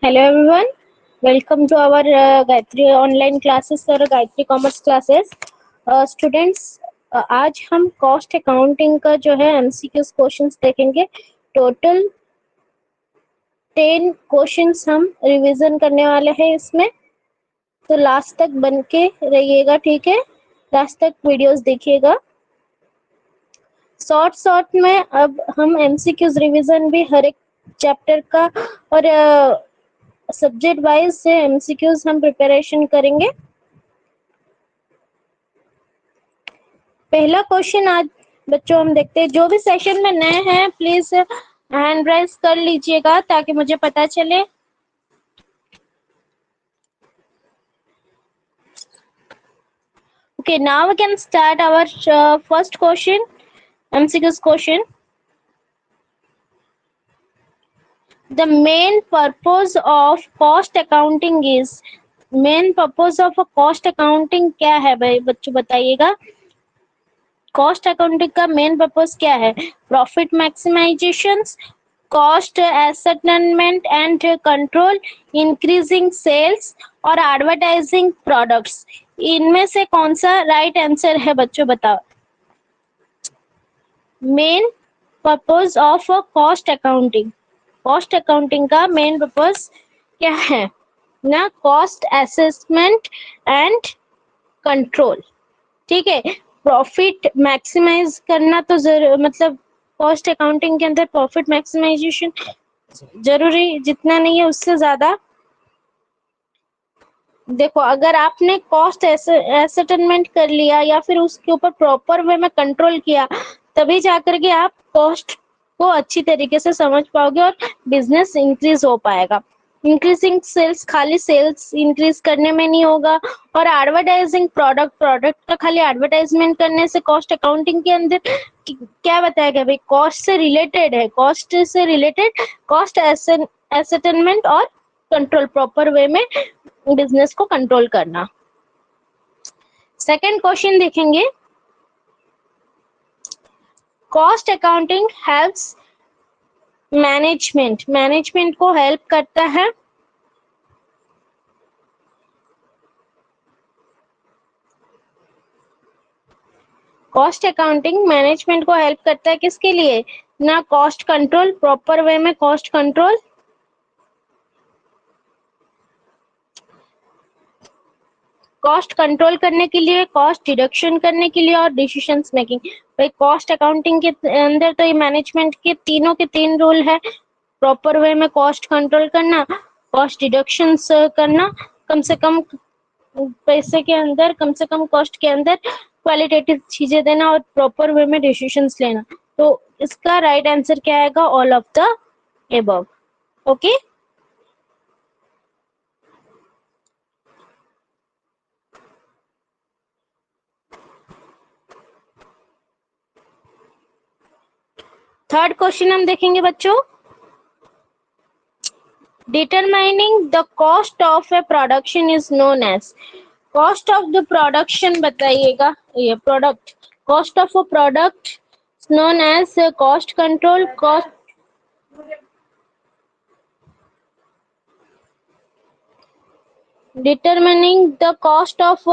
Hello everyone, welcome to our Gayatri online classes और Gayatri commerce classes. Students, आज हम cost accounting का जो है एमसीक्यूज क्वेश्चंस देखेंगे। टोटल 10 क्वेश्चंस हम रिवीजन करने वाले हैं इसमें, तो लास्ट तक बन के रहिएगा, ठीक है? लास्ट तक वीडियोस देखिएगा। शॉर्ट में अब हम एमसीक्यूज रिवीजन भी हर एक चैप्टर का और सब्जेक्ट वाइज से एमसीक्यूज हम प्रिपरेशन करेंगे। पहला क्वेश्चन आज बच्चों हम देखते हैं। जो भी सेशन में नए हैं प्लीज हैंड राइज कर लीजिएगा ताकि मुझे पता चले। Okay, now we can start our first question, MCQs question. The main purpose of cost accounting is, main purpose of cost accounting क्या है भाई बच्चों बताइएगा। कॉस्ट अकाउंटिंग का मेन पर्पस क्या है? Profit maximization, cost ascertainment and control, increasing sales और advertising products. इनमें से कौन सा राइट आंसर है बच्चों बताओ। Main purpose of cost accounting, cost accounting का मेन पर्पस क्या है ना? कॉस्ट असेसमेंट एंड कंट्रोल, ठीक है। प्रॉफिट मैक्सिमाइज करना तो जरूर, मतलब कॉस्ट अकाउंटिंग के अंदर प्रॉफिट मैक्सिमाइजेशन जरूरी, जितना नहीं है उससे ज्यादा। देखो, अगर आपने कॉस्ट एसेटमेंट कर लिया या फिर उसके ऊपर प्रॉपर वे में कंट्रोल किया, तभी जाकर के आप कॉस्ट को अच्छी तरीके से समझ पाओगे और बिजनेस इंक्रीज हो पाएगा। इंक्रीजिंग सेल्स खाली सेल्स इंक्रीज करने में नहीं होगा, और एडवर्टाइजिंग प्रोडक्ट का खाली एडवर्टाइजमेंट करने से कॉस्ट अकाउंटिंग के अंदर क्या बताया गया भाई? कॉस्ट से रिलेटेड है, कॉस्ट से रिलेटेड कॉस्ट एसेटमेंट और कंट्रोल, प्रॉपर वे में बिजनेस को कंट्रोल करना। सेकंड क्वेश्चन देखेंगे। कॉस्ट अकाउंटिंग हेल्प्स मैनेजमेंट को हेल्प करता है। कॉस्ट अकाउंटिंग मैनेजमेंट को हेल्प करता है किसके लिए? ना कॉस्ट कंट्रोल, प्रॉपर वे में कॉस्ट कंट्रोल, कॉस्ट कंट्रोल करने के लिए, कॉस्ट डिडक्शन करने के लिए और डिसीजंस मेकिंग। भाई कॉस्ट अकाउंटिंग के अंदर तो ये मैनेजमेंट के तीनों के तीन रोल है। प्रॉपर वे में कॉस्ट कंट्रोल करना, कॉस्ट डिडक्शंस करना, कम से कम पैसे के अंदर, कम से कम कॉस्ट के अंदर क्वालिटेटिव चीजें देना और प्रॉपर वे में डिसीजंस लेना। तो इसका राइट आंसर क्या आएगा? All of the above. Okay, third question हम देखेंगे बच्चों। Determining the cost of a production is known as, cost of the production बताइएगा। ये product, cost of a product known as cost control, cost determining the cost of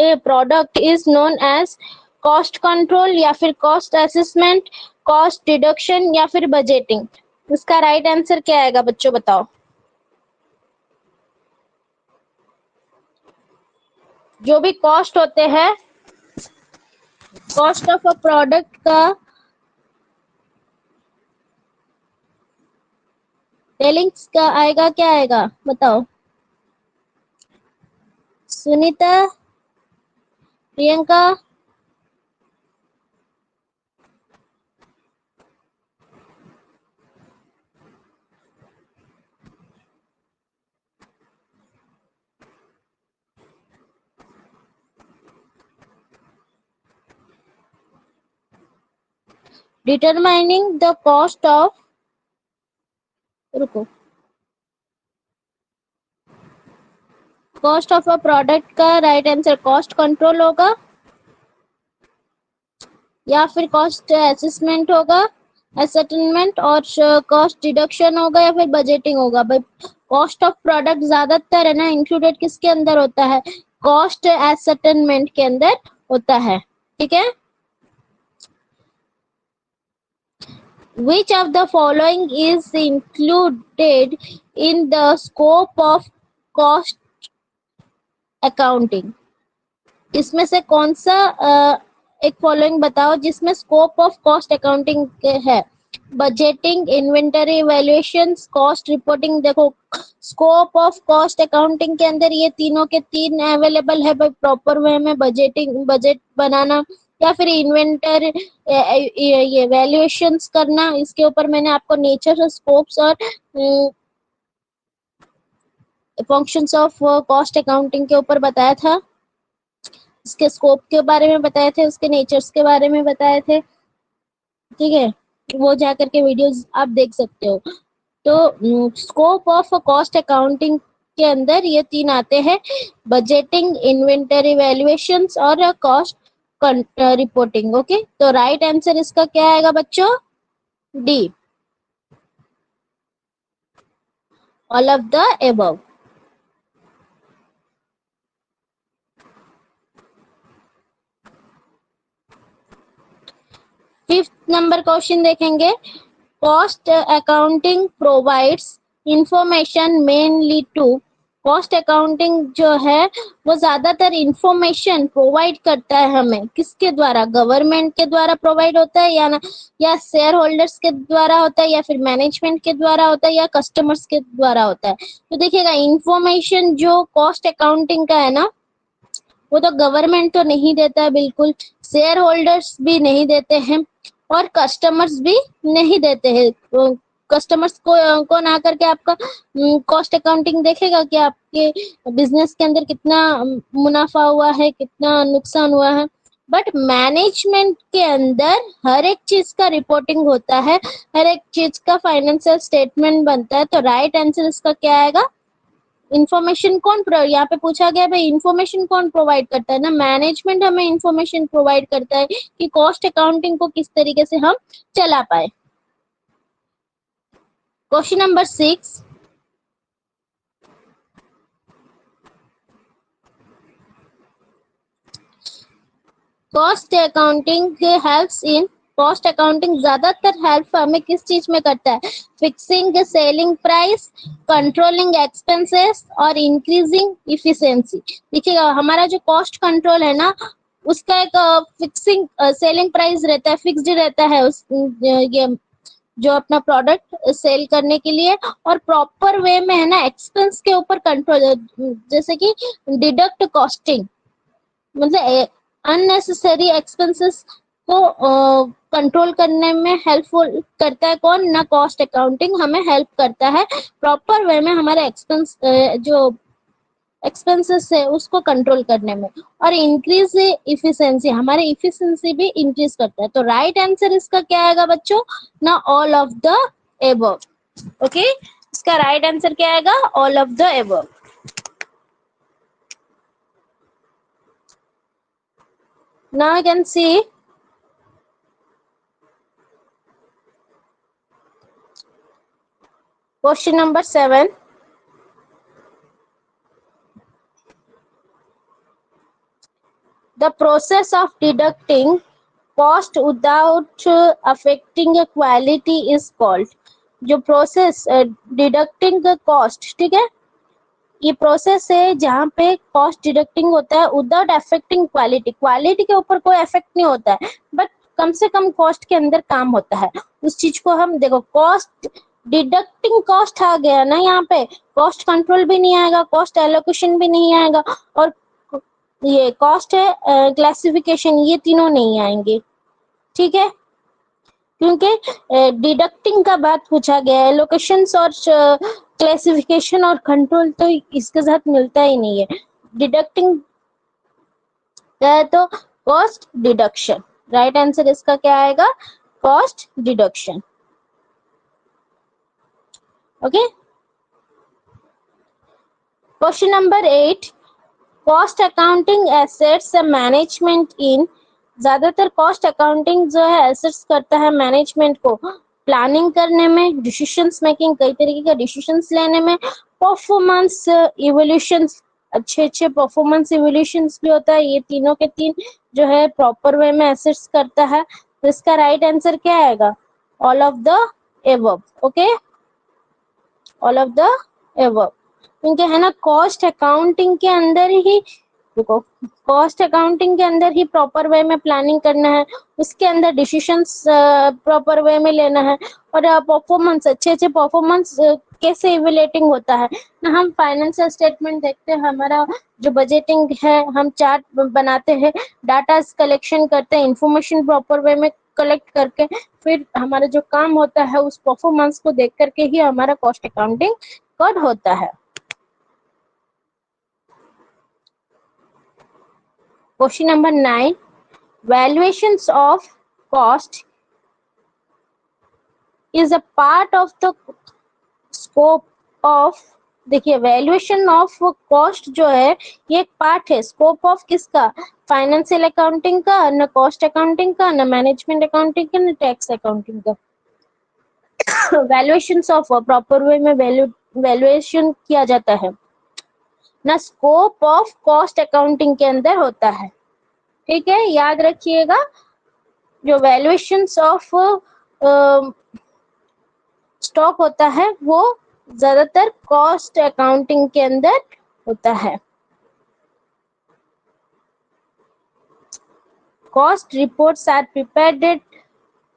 a product is known as cost control या फिर cost assessment, cost deduction या फिर budgeting. इसका right answer क्या आएगा बच्चों बताओ। जो भी कॉस्ट होते हैं, कॉस्ट ऑफ अ प्रोडक्ट का टेलिंग्स का आएगा, क्या आएगा बताओ। Sunita, Priyanka, determining the cost of, रुको, कॉस्ट ऑफ अ प्रोडक्ट का राइट आंसर कॉस्ट कंट्रोल होगा या फिर कॉस्ट असेसमेंट होगा, एसेटमेंट और कॉस्ट डिडक्शन होगा या फिर बजटिंग होगा। भाई कॉस्ट ऑफ प्रोडक्ट ज्यादातर है ना इंक्लूडेड किसके अंदर होता है, कॉस्ट एसेटमेंट के अंदर होता है, ठीक है। Which of the following is included in the scope of cost accounting? इसमें से कौन सा एक फॉलोइंग बताओ जिसमें स्कोप ऑफ कॉस्ट अकाउंटिंग है। Budgeting, inventory evaluations, cost reporting. देखो स्कोप ऑफ कॉस्ट अकाउंटिंग के अंदर ये तीनों के तीन अवेलेबल है भाई, प्रॉपर वे में बजटिंग, बजट बनाना या फिर इन्वेंटर ये वैल्यूएशंस करना। इसके ऊपर मैंने आपको नेचर, स्कोप्स और फंक्शंस ऑफ कॉस्ट अकाउंटिंग के ऊपर बताया था, इसके स्कोप के बारे में बताए थे, उसके नेचर्स के बारे में बताए थे, ठीक है। वो जाकर के वीडियोस आप देख सकते हो। तो स्कोप ऑफ कॉस्ट अकाउंटिंग के अंदर ये तीन आते हैं, बजटिंग, इन्वेंटरी वैल्यूएशंस और कॉस्ट रिपोर्टिंग। ओके, तो राइट आंसर इसका क्या आएगा बच्चों, D, all of the above. Fifth number question देखेंगे। Cost accounting provides information mainly to, cost accounting जो है वो ज्यादातर इंफॉर्मेशन प्रोवाइड करता है हमें, किसके द्वारा, गवर्नमेंट के द्वारा प्रोवाइड होता है या शेयर होल्डर्स के द्वारा होता है या फिर मैनेजमेंट के द्वारा होता है या कस्टमर्स के द्वारा होता है। तो देखिएगा इंफॉर्मेशन जो कॉस्ट अकाउंटिंग का है ना, वो तो गवर्नमेंट तो नहीं देता है बिल्कुल, शेयर होल्डर्स भी नहीं देते हैं और कस्टमर्स भी नहीं देते हैं। कस्टमर्स को कौन आकर के आपका कॉस्ट अकाउंटिंग देखेगा कि आपके बिजनेस के अंदर कितना मुनाफा हुआ है, कितना नुकसान हुआ है। बट मैनेजमेंट के अंदर हर एक चीज का रिपोर्टिंग होता है, हर एक चीज का फाइनेंशियल स्टेटमेंट बनता है। तो राइट आंसर इसका क्या आएगा, इंफॉर्मेशन कौन यहाँ पे पूछा गया भाई, इंफॉर्मेशन कौन प्रोवाइड करता है ना, मैनेजमेंट हमें इंफॉर्मेशन प्रोवाइड करता है कि कॉस्ट अकाउंटिंग को किस तरीके से हम चला पाए। Question number 6, cost accounting helps in, cost accounting ज्यादातर हेल्प हमें किस चीज में करता है, fixing selling price, controlling expenses और इंक्रीजिंग इफिशिएंसी। देखिएगा हमारा जो कॉस्ट कंट्रोल है ना, उसका एक फिक्सिंग सेलिंग प्राइस रहता है, फिक्स्ड रहता है उस ये जो अपना प्रोडक्ट सेल करने के लिए, और प्रॉपर वे में है ना एक्सपेंस के ऊपर कंट्रोल, जैसे कि डिडक्ट कॉस्टिंग, मतलब अननेसेसरी एक्सपेंसेस को कंट्रोल करने में हेल्पफुल करता है कौन ना, कॉस्ट अकाउंटिंग हमें हेल्प करता है प्रॉपर वे में हमारे एक्सपेंस जो एक्सपेंसेस है उसको कंट्रोल करने में, और इंक्रीज इफिशिएंसी, हमारे इफिशिएंसी भी इंक्रीज करता है। तो राइट आंसर इसका क्या आएगा बच्चों ना, all of the above. Okay, इसका राइट आंसर क्या आएगा, all of the above. Now you can see question number 7. The process of deducting cost without affecting quality is called, जो प्रोसेस डिडक्टिंग कॉस्ट, ठीक है, ये प्रोसेस है जहाँ पे कॉस्ट डिडक्टिंग होता है विदाउट अफेक्टिंग क्वालिटी, क्वालिटी के ऊपर कोई इफेक्ट नहीं होता है, बट कम से कम कॉस्ट के अंदर काम होता है, उस चीज को हम देखो कॉस्ट डिडक्टिंग कॉस्ट आ गया ना, यहाँ पे कॉस्ट कंट्रोल भी नहीं आएगा, कॉस्ट एलोकेशन भी नहीं आएगा, और ये कॉस्ट है क्लासिफिकेशन, ये तीनों नहीं आएंगे, ठीक है, क्योंकि डिडक्टिंग का बात पूछा गया है, एलोकेशंस और क्लासिफिकेशन और कंट्रोल तो इसके साथ मिलता ही नहीं है। डिडक्टिंग है तो कॉस्ट डिडक्शन, राइट आंसर इसका क्या आएगा, cost deduction. Okay, question number 8, cost accounting assets management in, ज्यादातर कॉस्ट अकाउंटिंग जो है एसेट्स करता है मैनेजमेंट को प्लानिंग करने में, डिसीजंस मेकिंग, कई तरीके के डिसीजंस लेने में, परफॉर्मेंस इवोल्यूशंस, अच्छे अच्छे परफॉर्मेंस इवोल्यूशंस भी होता है। ये तीनों के तीन जो है प्रॉपर वे में असेस करता है। तो इसका राइट आंसर क्या आएगा? All of the above. Okay, all of the above, क्योंकि है ना कॉस्ट अकाउंटिंग के अंदर ही, देखो कॉस्ट अकाउंटिंग के अंदर ही प्रॉपर वे में प्लानिंग करना है, उसके अंदर डिसीजंस प्रॉपर वे में लेना है। और परफॉर्मेंस, अच्छे अच्छे परफॉर्मेंस कैसे इवेल्युएटिंग होता है ना, हम फाइनेंशियल स्टेटमेंट देखते हैं, हमारा जो बजटिंग है, हम चार्ट बनाते हैं, डाटा कलेक्शन करते हैं, इंफॉर्मेशन प्रॉपर वे में कलेक्ट करके फिर हमारा जो काम होता है उस परफॉर्मेंस को देख करके ही हमारा कॉस्ट अकाउंटिंग कड होता है। Question number 9. Valuations of cost is a part of the scope of, देखिए वैल्यूएशन ऑफ कॉस्ट जो है ये एक पार्ट है स्कोप ऑफ किसका? फाइनेंशियल अकाउंटिंग का, न कॉस्ट अकाउंटिंग का, न मैनेजमेंट अकाउंटिंग का, न टैक्स अकाउंटिंग का। वैल्यूएशंस ऑफ प्रॉपर वे में वैल्यूएशन किया जाता है ना, स्कोप ऑफ कॉस्ट अकाउंटिंग के अंदर होता है। ठीक है, याद रखिएगा, जो वैल्यूएशंस ऑफ स्टॉक होता है वो ज्यादातर कॉस्ट अकाउंटिंग के अंदर होता है। Cost reports are prepared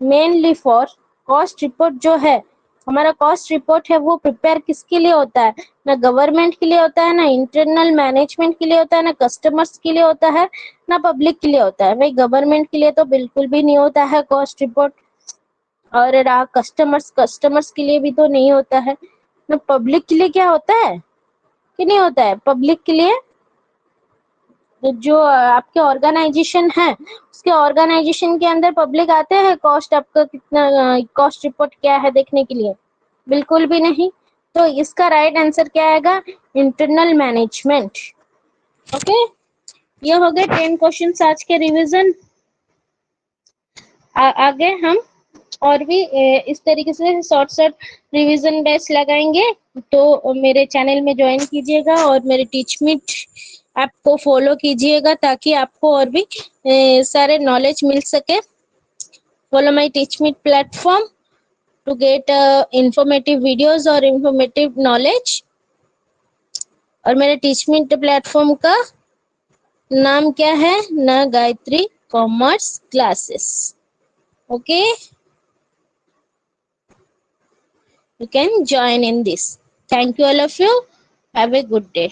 mainly for, cost report जो है हमारा कॉस्ट रिपोर्ट है वो प्रिपेयर किसके लिए होता है? ना गवर्नमेंट के लिए होता है, ना इंटरनल मैनेजमेंट के लिए होता है, ना कस्टमर्स के लिए होता है, ना पब्लिक के लिए होता है। भाई गवर्नमेंट के लिए तो बिल्कुल भी नहीं होता है कॉस्ट रिपोर्ट, और रहा कस्टमर्स के लिए भी तो नहीं होता है ना। पब्लिक के लिए क्या होता है कि नहीं होता है? पब्लिक के लिए जो आपके ऑर्गेनाइजेशन है उसके ऑर्गेनाइजेशन के अंदर पब्लिक आते हैं कॉस्ट आपका कितना, कॉस्ट रिपोर्ट क्या है देखने के लिए? बिल्कुल भी नहीं। तो इसका राइट आंसर क्या आएगा? Internal management. ओके, ये हो गए 10 क्वेश्चंस आज के रिवीजन। आगे हम और भी इस तरीके से शॉर्ट रिवीजन बेस लगाएंगे। तो मेरे चैनल में ज्वाइन कीजिएगा और मेरे टीचमीट ऐप को फॉलो कीजिएगा ताकि आपको और भी सारे नॉलेज मिल सके। Follow my Teachmint platform to get informative videos और इंफॉर्मेटिव नॉलेज। और मेरे टीचमीट प्लेटफॉर्म का नाम क्या है? ना Gayatri commerce classes. Okay, you can join in this. Thank you all of you. Have a good day.